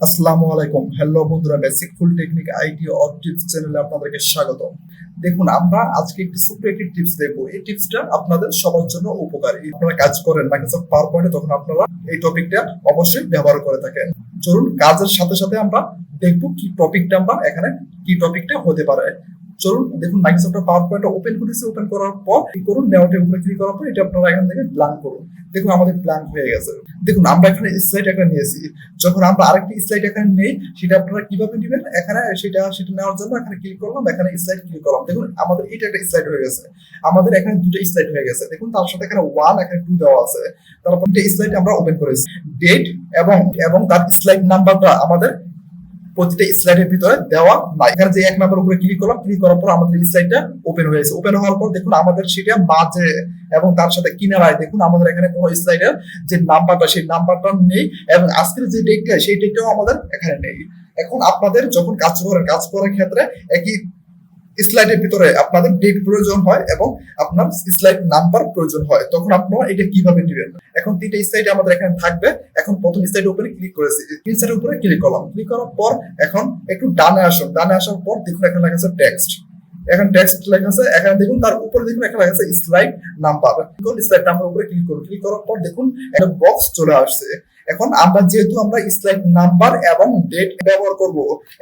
আসসালামু আলাইকুম। হ্যালো বন্ধুরা, basic full technique IT of tips চ্যানেলে আপনাদেরকে স্বাগত। দেখুন, আমরা আজকে একটি ছোট্ট একটি টিপস দেখবো। এই টিপসটা আপনাদের সবার জন্য উপকারী। আপনারা কাজ করেন মাইক্রোসফট পাওয়ার পয়েন্টে, তখন আপনারা এই টপিকটা অবশ্যই ব্যবহার করে থাকেন। চলুন, কাজের সাথে সাথে আমরা দেখবো কি টপিকটা হতে পারে। চলুন দেখুন, মাইক্রোসফট পাওয়ার পয়েন্টটা ওপেন করেছি। ওপেন করার পর কি করুন, নেওয়াটের উপরে ক্লিক করার পর এটা আপনারা এখান থেকে ব্ল্যাঙ্ক করুন। দেখুন, আমাদের ব্ল্যাঙ্ক হয়ে গেছে। দেখুন, আমরা এখানে স্লাইড একটা নিয়েছি। যখন আমরা আরেকটি স্লাইড এখানে নেই, সেটা আপনারা কিভাবে নেবেন, এখানে সেটা নেওয়ার জন্য এখানে ক্লিক করলাম, এখানে স্লাইড ক্লিক করলাম। দেখুন, আমাদের এটা একটা স্লাইড হয়ে গেছে। আমাদের এখানে দুটো স্লাইড হয়ে গেছে। দেখুন, তার সাথে এখানে 1 এখানে 2 দেওয়া আছে। তারপর এই স্লাইড আমরা ওপেন করেছি। ডেট এবং তার স্লাইড নাম্বারটা আমাদের প্রতিটা স্লাইডের ভিতরে দেওয়া নাই। এখানে যে 1 নাম্বার উপরে ক্লিক করলাম, ক্লিক করার পর আমাদের স্লাইডটা ওপেন হয়েছে। ওপেন হওয়ার পর দেখুন, আমাদের সেটা মাঝে এবং তার সাথে কিনারায় দেখুন আমাদের এখানে কোনো স্লাইডের যে নাম্বারটা, সেই নাম্বারটা নেই, এবং আজকের যে ডেটটা, সেই ডেটটাও আমাদের এখানে নেই। এখন আপনাদের যখন কাজ করার ক্ষেত্রে একই স্লাইডের ভিতরে আপনাদের ডেট প্রয়োজন হয় এবং আপনার স্লাইড নাম্বার প্রয়োজন হয়, তখন আপনারা এটা কিভাবে নেবেন। এখন 3টা স্লাইড আমাদের এখানে থাকবে। এখন প্রথম স্লাইড উপরে ক্লিক করেছি, স্লাইডের উপরে ক্লিক করলাম। ক্লিক করার পর এখন একটু ডানে আসুন। ডানে আসার পর দেখুন এখানে লেখা আছে টেক্সট। এখন টেক্সট লেখা আছে, এখানে দেখুন তার উপরে দেখুন এখানে লেখা আছে স্লাইড নাম্বার। স্লাইড নাম্বার উপরে ক্লিক করুন। ক্লিক করার পর দেখুন একটা বক্স চলে আসছে। এখন যেহেতু আমরা স্লাইড নাম্বার এবং ডেট ব্যবহার করব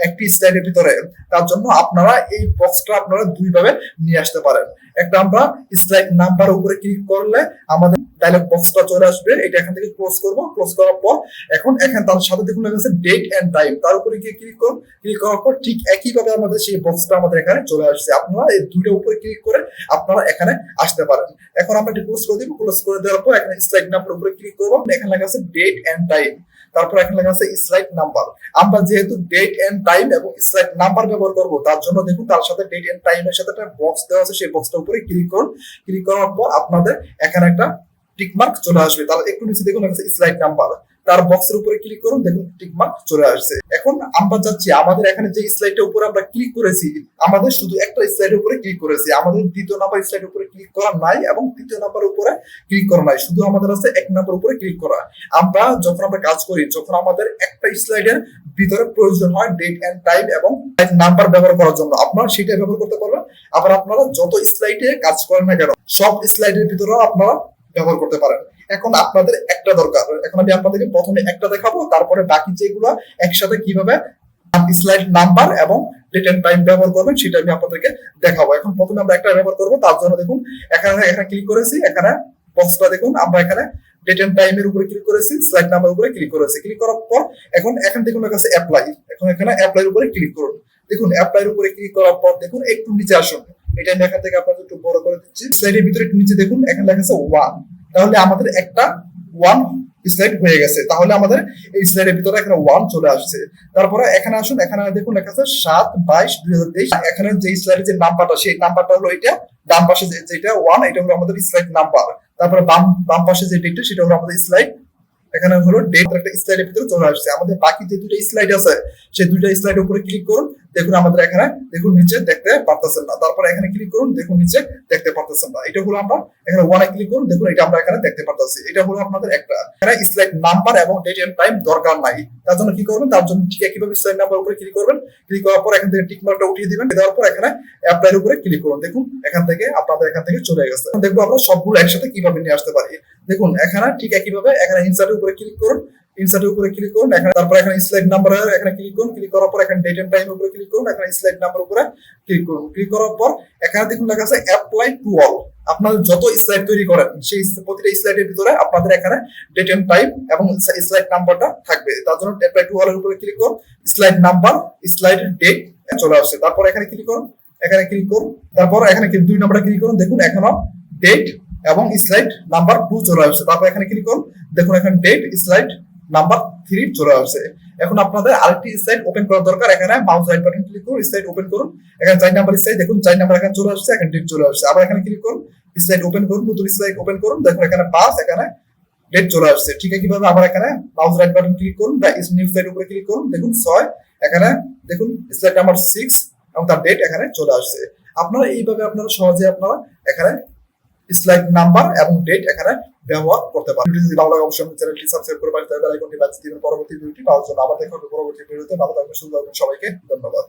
একটি স্লাইডের ভিতরে, তার জন্য আপনারা এই বক্সটা আপনারা দুই ভাবে নিয়ে আসতে পারেন। একটা, আমরা স্লাইড নাম্বার উপরে ক্লিক করলে আমাদের ডায়লগ বক্সটা চলে আসবে। এটা এখান থেকে ক্লোজ করব। ক্লোজ করার পর এখন এখানে তার সাথে দেখুন লেখা আছে ডেট এন্ড টাইম। তার উপরে গিয়ে ক্লিক করুন। ক্লিক করার পর ঠিক একইভাবে আমাদের সেই বক্সটা আমাদের এখানে চলে আসছে। আপনারা এই দুইটা উপরে ক্লিক করে আপনারা এখানে আসতে পারেন। এখন আমরা এটা ক্লোজ করে দিব। ক্লোজ করে দেওয়ার পর এখানে স্লাইড নাম্বার উপরে ক্লিক করব। এখানে লেখা আছে ডেট এন্ড টাইম। তারপর এখানে লেখা আছে স্লাইড নাম্বার। আমরা যেহেতু ডেট এন্ড টাইম এবং স্লাইড নাম্বার ব্যবহার করব, তার জন্য দেখুন তার সাথে ডেট এন্ড টাইমের সাথে একটা বক্স দেওয়া আছে। সেই বক্সটার উপরে ক্লিক করুন। ক্লিক করার পর আপনাদের এখানে একটা টিক মার্ক চলে আসবে। তার একটু নিচে দেখুন লেখা আছে স্লাইড নাম্বার। তার বক্সের উপরে ক্লিক করুন। দেখুন টিক মার্ক চলে আসছে। এখন আমরা যাচ্ছি, আমাদের এখানে যে স্লাইডের উপরে আমরা ক্লিক করেছি, আমাদের শুধু একটা স্লাইডের উপরে ক্লিক করেছি। আমাদের দ্বিতীয় নাম্বার স্লাইডের উপরে ক্লিক করা নাই এবং তৃতীয় নাম্বার উপরে ক্লিক করা নাই। শুধু আমাদের আছে 1 নাম্বার উপরে ক্লিক করা। যখন আমরা কাজ করি, যখন আমাদের একটা স্লাইডের ভিতরে প্রয়োজন হয় ডেট এন্ড টাইম এবং নাম্বার ব্যবহার করার জন্য, আপনারা সেটা ব্যবহার করতে পারবেন। আবার আপনারা যত স্লাইডে কাজ করেন না কেন, সব স্লাইডের ভিতরেও আপনারা ব্যবহার করতে পারেন। এখন আপনাদের একটা দরকার। এখন আমি আপনাদেরকে প্রথমে একটা দেখাবো, তারপরে বাকি যেগুলো একসাথে কিভাবে স্লাইড নাম্বার এবং ডেট এন্ড টাইম ব্যবহার করবেন সেটা আমি আপনাদেরকে দেখাবো। এখন প্রথমে আমরা একটা ব্যবহার করবো। তার জন্য দেখুন এখানে ক্লিক করেছি। এখানে বক্সটা দেখুন, আমরা এখানে ডেট এন্ড টাইম এর উপরে ক্লিক করেছি, স্লাইড নাম্বার উপরে ক্লিক করেছি। ক্লিক করার পর এখন দেখুন এর কাছে অ্যাপ্লাই। এখন এখানে অ্যাপ্লাই এর উপরে ক্লিক করুন। দেখুন অ্যাপ্লাই এর উপরে ক্লিক করার পর দেখুন একটু নিচে আসুন। এটা আমি এখান থেকে আপনাদের একটু বড় করে দিচ্ছি। স্লাইডের ভিতরে একটু নিচে দেখুন এখানে লেখা আছে 1। তাহলে আমাদের একটা 1 স্লাইড হয়ে গেছে। তাহলে আমাদের এই স্লাইডের ভিতরে এখানে 1 চলে আসছে। তারপরে এখানে আসুন। এখানে দেখুন লেখা আছে 7/22/2023। এখানে যে স্লাইডের যে নাম্বারটা, সেই নাম্বারটা হলো এটা। ডান পাশে যেটা 1, এটা হলো আমাদের স্লাইড নাম্বার। তারপরে বাম পাশে যে ডেটটা, সেটা হলো আমাদের স্লাইড। এখানে হলো ডেট একটা স্লাইডের ভিতরে চলে আসছে। আমাদের বাকি যে দুটো স্লাইড আছে, সেই দুটো স্লাইডের উপরে ক্লিক করুন। দেখুন আমাদের এখানে দেখুন নিচে দেখতে পারতেছেন না। তারপর এখানে ক্লিক করুন। দেখুন নিচে দেখতে পারতেছেন না। এটা হলো আমরা এখানে 1 ক্লিক করুন। দেখুন এটা আমরা এখানে দেখতে পারতেছি। এটা হলো আপনাদের একটা। এখানে স্লাইড নাম্বার এবং ডেট এন্ড টাইম দরকার নাই। তার জন্য কি করবেন, তার জন্য ঠিক কিভাবে স্লাইড নাম্বার উপরে ক্লিক করবেন। ক্লিক করার পর এখান থেকে টিক মার্কটা উঠিয়ে দিবেন। দেওয়ার পর এখানে অ্যাপ্লাই এর উপরে ক্লিক করুন। দেখুন এখান থেকে চলে গেছে। দেখবো আমরা সবগুলো একসাথে কিভাবে নিয়ে আসতে পারি। দেখুন এখানে ঠিক একইভাবে এখানে ইনসার্টের উপরে ক্লিক করুন। ইনসার্টের উপরে ক্লিক করুন। তারপর এখানে স্লাইড নাম্বার এখানে ক্লিক করুন। ক্লিক করার পর এখানে ডেট এন্ড টাইম উপরে ক্লিক করুন। এখানে স্লাইড নাম্বার উপরে ক্লিক করুন। ক্লিক করার পর এখানে দেখুন লেখা আছে অ্যাপ্লাই টু অল। আপনারা যত স্লাইড তৈরি করেন, সেই প্রতিটা স্লাইডের ভিতরে আপনাদের এখানে ডেট এন্ড টাইম এবং স্লাইড নাম্বারটা থাকবে। তার জন্য অ্যাপ্লাই টু অল এর উপরে ক্লিক করুন। স্লাইড নাম্বার, স্লাইড ডেট চলে আসছে। তারপর এখানে ক্লিক করুন। এখানে ক্লিক করুন। তারপর এখানে 2 নাম্বারটা ক্লিক করুন। দেখুন এখানে ডেট এবং স্লাইড নাম্বার 2 চলে আসছে। তারপর এখানে ক্লিক করুন। দেখুন এখানে ডেট স্লাইড নাম্বার 3 চলে আসছে। এখন আপনাদের আরেকটি স্লাইড ওপেন করা দরকার। এখানে মাউস রাইট বাটন ক্লিক করুন, স্লাইড ওপেন করুন। এখানে 4 নাম্বার স্লাইড দেখুন, 4 নাম্বার এখানে চলে আসছে। এখানে ডেট চলে আসছে। আবার এখানে ক্লিক করুন, স্লাইড ওপেন করুন, নতুন স্লাইড ওপেন করুন। দেখুন এখানে 5, এখানে ডেট চলে আসছে। ঠিক আছে, কিভাবে আবার এখানে মাউস রাইট বাটন ক্লিক করুন, নিউ স্লাইড উপরে ক্লিক করুন। দেখুন 6, এখানে দেখুন স্লাইড নাম্বার 6 এবং তার ডেট এখানে চলে আসছে। আপনারা এইভাবে আপনারা সহজে আপনারা এখানে স্লাইড নাম্বার এবং ডেট এখানে ব্যবহার করতে পারেন। ভিডিওটি যদি ভালো লাগে অবশ্যই আমাদের চ্যানেলটি সাবস্ক্রাইব করে পাশে থাকা বেল আইকনটি বাজিয়ে দিবেন পরবর্তী ভিডিওটি পাওয়ার জন্য। আবার দেখা হবে পরবর্তী ভিডিওতে। ভালো থাকবেন, সুস্থ থাকবেন, সবাইকে ধন্যবাদ।